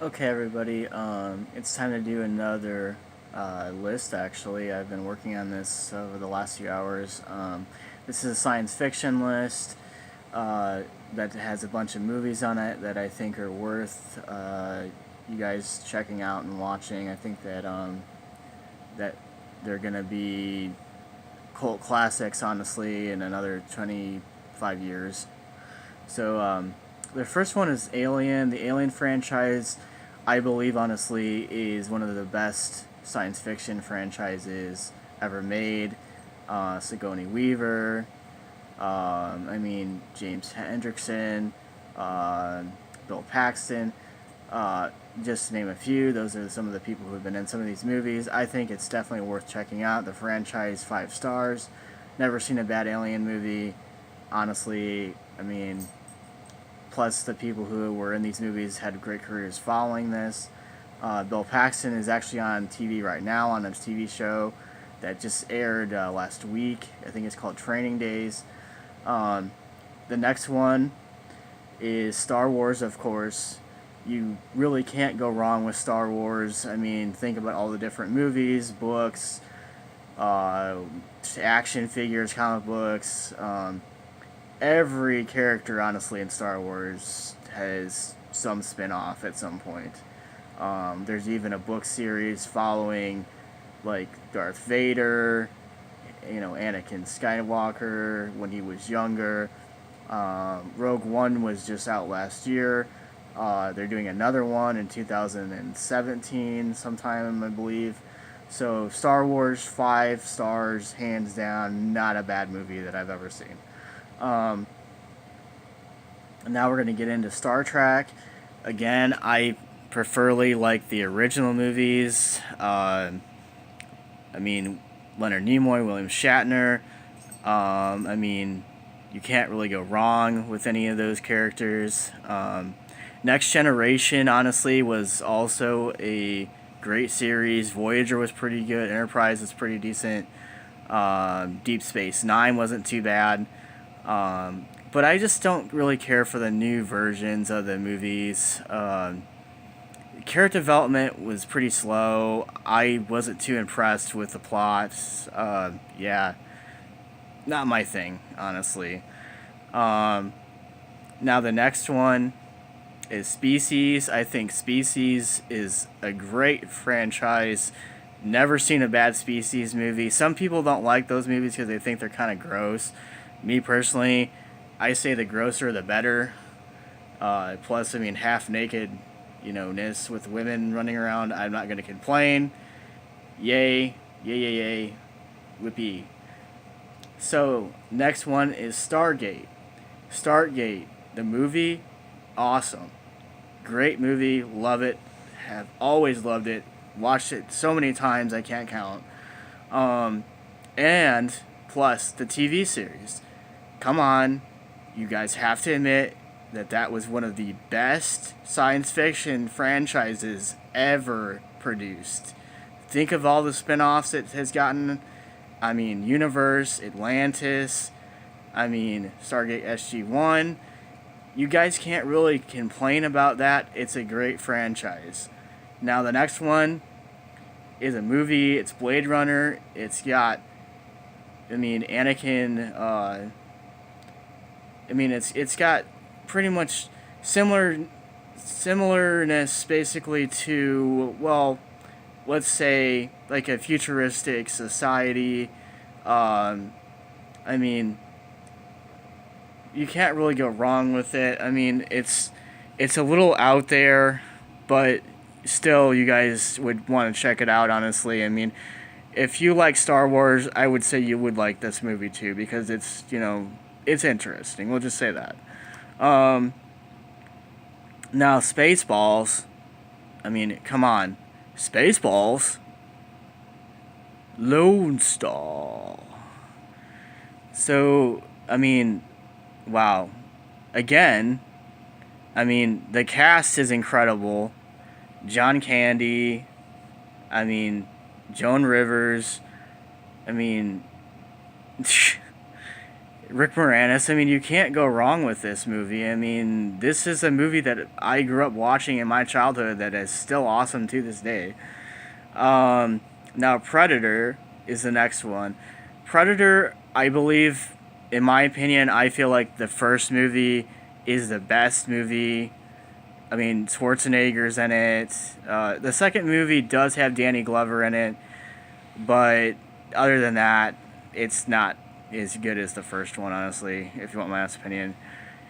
Okay, everybody. It's time to do another list. Actually, I've been working on this over the last few hours. This is a science fiction list that has a bunch of movies on it that I think are worth you guys checking out and watching. I think that they're gonna be cult classics, honestly, in another 25 years. So the first one is Alien. The Alien franchise, I believe, honestly, is one of the best science fiction franchises ever made. Sigourney Weaver, James Hendrickson, uh, Bill Paxton, uh, just to name a few. Those are some of the people who have been in some of these movies. I think it's definitely worth checking out. The franchise, 5 stars. Never seen a bad Alien movie. Honestly, plus the people who were in these movies had great careers following this. Bill Paxton is actually on TV right now on a TV show that just aired last week. I think it's called Training Days. Um, the next one is Star Wars, of course. You really can't go wrong with Star Wars. Think about all the different movies, books, uh, action figures, comic books. Every character, honestly, in Star Wars has some spin off at some point. There's even a book series following, like, Darth Vader, Anakin Skywalker when he was younger. Rogue One was just out last year. They're doing another one in 2017 sometime, I believe. So Star Wars, 5 stars, hands down. Not a bad movie that I've ever seen. Um, Now we're going to get into Star Trek. Again, I preferably like the original movies. Leonard Nimoy, William Shatner. You can't really go wrong with any of those characters. Next Generation, honestly, was also a great series. Voyager was pretty good. Enterprise was pretty decent. Deep Space Nine wasn't too bad. But I just don't really care for the new versions of the movies. Character development was pretty slow. I wasn't too impressed with the plots. Yeah, not my thing, honestly. Um, Now the next one is Species. I think Species is a great franchise. Never seen a bad Species movie. Some people don't like those movies because they think they're kind of gross. Me personally, I say the grosser the better. Plus, half naked, ness with women running around. I'm not gonna complain. Yay, yay, yay, yay, whippy. So next one is Stargate. Stargate, the movie, awesome, great movie, love it. Have always loved it. Watched it so many times I can't count. Um, and plus the TV series. Come on, you guys have to admit that that was one of the best science fiction franchises ever produced. Think of all the spin-offs it has gotten. Universe, Atlantis, Stargate SG-1. You guys can't really complain about that. It's a great franchise. Now the next one is a movie. It's Blade Runner. It's got, Anakin, it's got pretty much similarness basically to, well, let's say like a futuristic society. Um, I mean, you can't really go wrong with it. It's a little out there, but still, you guys would want to check it out. Honestly, if you like Star Wars, I would say you would like this movie too because it's interesting. We'll just say that. Um, Now Spaceballs. Come on, Spaceballs. Lone Star. So, wow. Again, the cast is incredible. John Candy. I mean, Joan Rivers. I mean, Rick Moranis, I mean, you can't go wrong with this movie. I mean, this is a movie that I grew up watching in my childhood that is still awesome to this day. Now, Predator is the next one. Predator, I believe, in my opinion, I feel like the first movie is the best movie. I mean, Schwarzenegger's in it. The second movie does have Danny Glover in it, but other than that, it's not as good as the first one, honestly, if you want my honest opinion.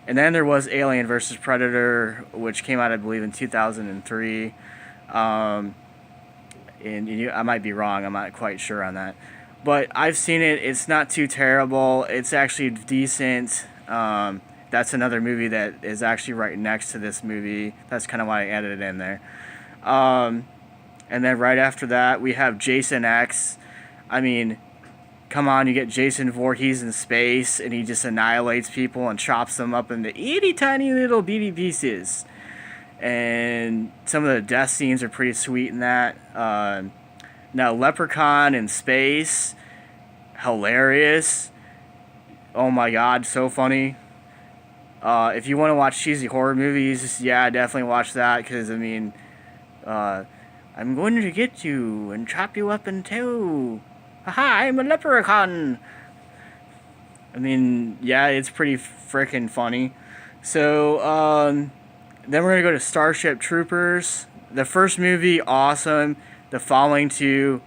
And then there was Alien versus Predator, which came out, I believe, in 2003. And I might be wrong. I'm not quite sure on that. But I've seen it. It's not too terrible. It's actually decent. That's another movie that is actually right next to this movie. That's kind of why I added it in there. And then right after that, we have Jason X. I mean, come on, you get Jason Voorhees in space, and he just annihilates people and chops them up into itty tiny little beady pieces. And some of the death scenes are pretty sweet in that. Now, Leprechaun in space, hilarious. Oh my god, so funny. If you want to watch cheesy horror movies, yeah, definitely watch that, because, I mean, I'm going to get you and chop you up in two. Haha, I'm a leprechaun. I mean, yeah, it's pretty freaking funny. So, then we're going to go to Starship Troopers. The first movie, awesome. The following two,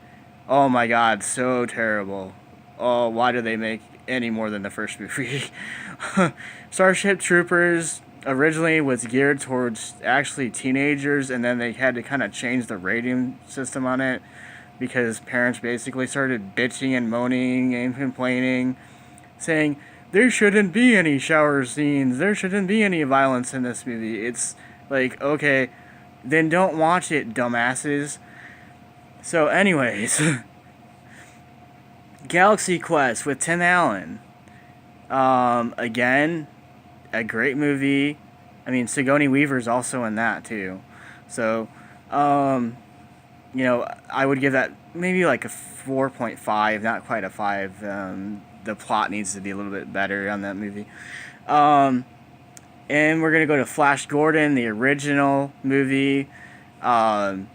oh my god, so terrible. Oh, why do they make any more than the first movie? Starship Troopers originally was geared towards actually teenagers, and then they had to kind of change the rating system on it because parents basically started bitching and moaning and complaining, saying, there shouldn't be any shower scenes, there shouldn't be any violence in this movie. It's like, okay, then don't watch it, dumbasses. So anyways, Galaxy Quest with Tim Allen. Again, a great movie. I mean, Sigourney Weaver's also in that too. So, I would give that maybe like a 4.5, not quite a 5. The plot needs to be a little bit better on that movie. And we're going to go to Flash Gordon, the original movie. Well,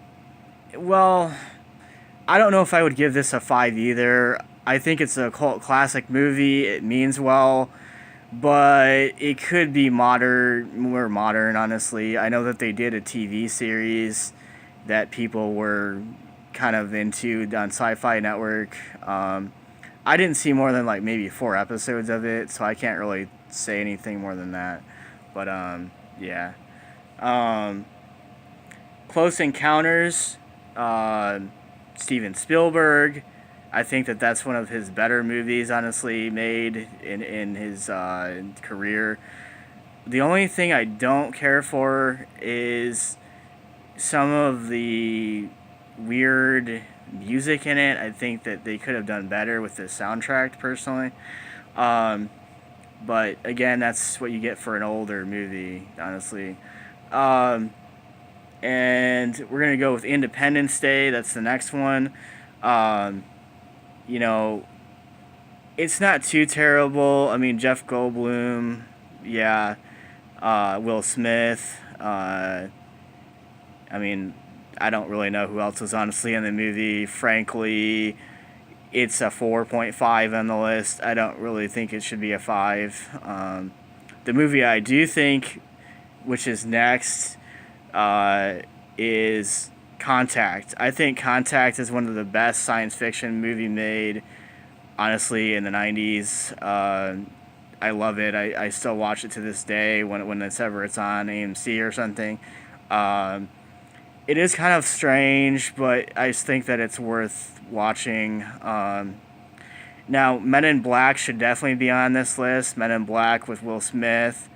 I don't know if I would give this a 5 either. I think it's a cult classic movie. It means well, but it could be more modern, honestly. I know that they did a TV series that people were kind of into on Sci-Fi Network. I didn't see more than like maybe 4 episodes of it, so I can't really say anything more than that. But yeah. Close Encounters, Steven Spielberg. I think that's one of his better movies, honestly, made in his career. The only thing I don't care for is some of the weird music in it. I think that they could have done better with the soundtrack, personally. But again, that's what you get for an older movie, honestly. And we're going to go with Independence Day. That's the next one. It's not too terrible. I mean, Jeff Goldblum, yeah. Will Smith. I mean, I don't really know who else was honestly in the movie. Frankly, it's a 4.5 on the list. I don't really think it should be a 5. The movie I do think, which is next, is Contact. I think Contact is one of the best science fiction movie made, honestly, in the 90s. I love it. I still watch it to this day when it's on AMC or something. It is kind of strange, but I just think that it's worth watching. Now, Men in Black should definitely be on this list. Men in Black with Will Smith,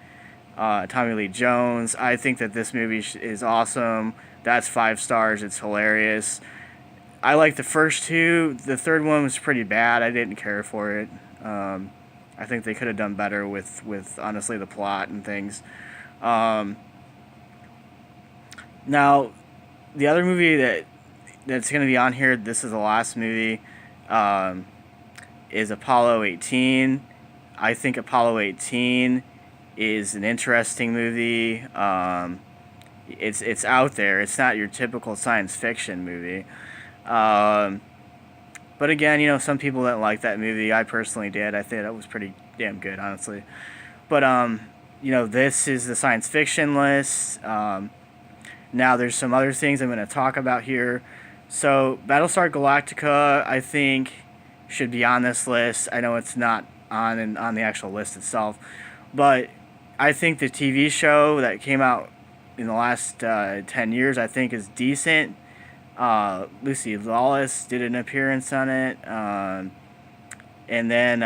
Tommy Lee Jones. I think that this movie is awesome. That's 5 stars. It's hilarious. I like the first 2. The third one was pretty bad. I didn't care for it. I think they could have done better with honestly the plot and things. Now, the other movie that's going to be on here, this is the last movie, is Apollo 18. I think Apollo 18 is an interesting movie. It's out there. It's not your typical science fiction movie. Um, but again, some people didn't like that movie. I personally did. I think that was pretty damn good, honestly. But this is the science fiction list. Now there's some other things I'm going to talk about here. So Battlestar Galactica, I think, should be on this list. I know it's not on the actual list itself, but I think the TV show that came out in the last 10 years, I think, is decent. Lucy Lawless did an appearance on it. And then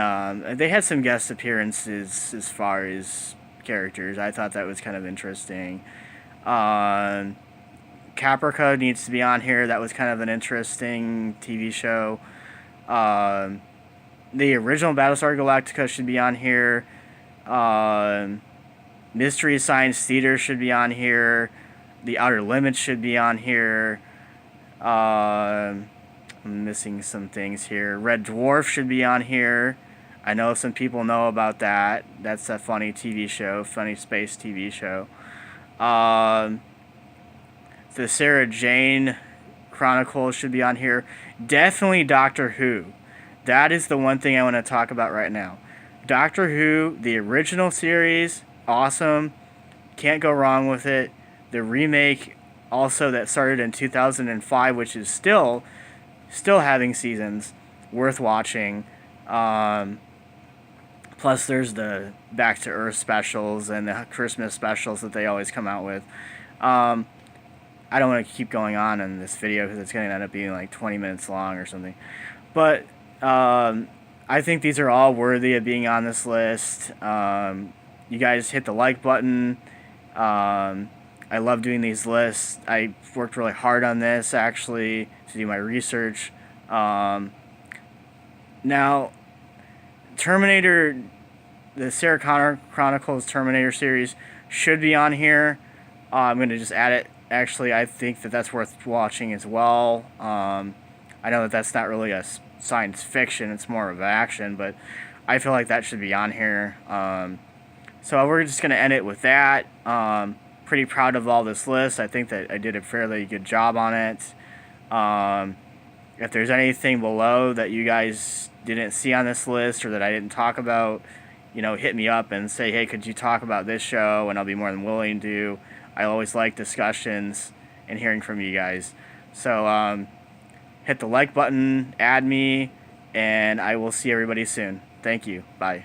they had some guest appearances as far as characters. I thought that was kind of interesting. Caprica needs to be on here. That was kind of an interesting TV show. The original Battlestar Galactica should be on here. Mystery Science Theater should be on here. The Outer Limits should be on here. I'm missing some things here. Red Dwarf should be on here. I know some people know about that. That's a funny TV show, funny space TV show. The Sarah Jane Chronicles should be on here. Definitely Doctor Who. That is the one thing I want to talk about right now. Doctor Who, the original series, awesome. Can't go wrong with it. The remake also that started in 2005, which is still having seasons, worth watching. Plus there's the Back to Earth specials and the Christmas specials that they always come out with. I don't want to keep going on in this video because it's going to end up being like 20 minutes long or something. But I think these are all worthy of being on this list. You guys hit the like button. I love doing these lists. I worked really hard on this, actually, to do my research. Now, Terminator, the Sarah Connor Chronicles Terminator series should be on here. I'm going to just add it. Actually, I think that that's worth watching as well. I know that that's not really a science fiction. It's more of action, but I feel like that should be on here. So we're just going to end it with that. Pretty proud of all this list. I think that I did a fairly good job on it. If there's anything below that you guys didn't see on this list or that I didn't talk about, hit me up and say, hey, could you talk about this show? And I'll be more than willing to. I always like discussions and hearing from you guys. So hit the like button, add me, and I will see everybody soon. Thank you. Bye.